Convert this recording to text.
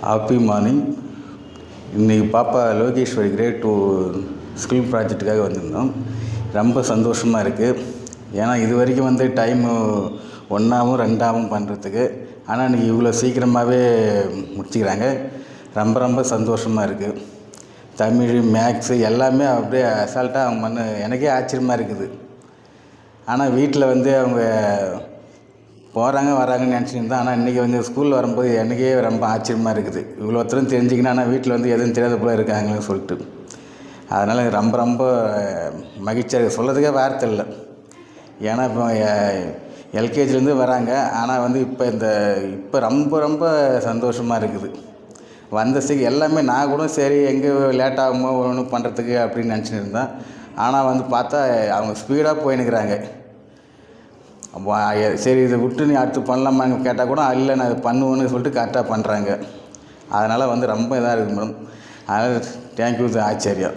Happy morning. இன்றைக்கி பாப்பா Lokeswari great 2 skill ப்ராஜெக்ட்டுக்காக வந்திருந்தோம். ரொம்ப சந்தோஷமாக இருக்குது. ஏன்னா இது வரைக்கும் வந்து டைமு 1ஆகவும் 2ஆகவும் பண்ணுறதுக்கு, ஆனால் இன்றைக்கி இவ்வளோ சீக்கிரமாகவே முடிச்சுக்கிறாங்க. ரொம்ப சந்தோஷமாக இருக்குது. தமிழ், மேக்ஸு எல்லாமே அப்படியே அசால்ட்டாக அவங்க எனக்கே ஆச்சரியமாக இருக்குது. ஆனால் வீட்டில் வந்து அவங்க போகிறாங்க வராங்கன்னு நினச்சிட்டு இருந்தேன். ஆனால் இன்றைக்கி வந்து ஸ்கூலில் வரும்போது எனக்கே ரொம்ப ஆச்சரியமாக இருக்குது. இவ்வளோத்தரும் தெரிஞ்சிக்கினா ஆனால் வீட்டில் வந்து எதுவும் தெரியாத போல இருக்காங்களேன்னு சொல்லிட்டு. அதனால் ரொம்ப மகிழ்ச்சியாக இருக்குது. சொல்கிறதுக்கே வார்த்தை இல்லை. ஏன்னா இப்போ எல்கேஜிலேருந்து வராங்க. ஆனால் வந்து இப்போ ரொம்ப சந்தோஷமாக இருக்குது. வந்த எல்லாமே நான் கூட சரி எங்கே லேட் ஆகுமோ ஒன்றும் பண்ணுறதுக்கு அப்படின்னு நினச்சிட்டு இருந்தேன். ஆனால் வந்து பார்த்தா அவங்க ஸ்பீடாக போயின்னுக்கிறாங்க. சரி இதை விட்டு நீ அடுத்து பண்ணலாமான்னு கேட்டால் கூட இல்லை நான் இது பண்ணுவேன்னு சொல்லிட்டு கரெக்டாக பண்ணுறாங்க. அதனால் வந்து ரொம்ப இதாக இருக்குது மேடம். அதனால் தேங்க்யூ ஆச்சாரியா.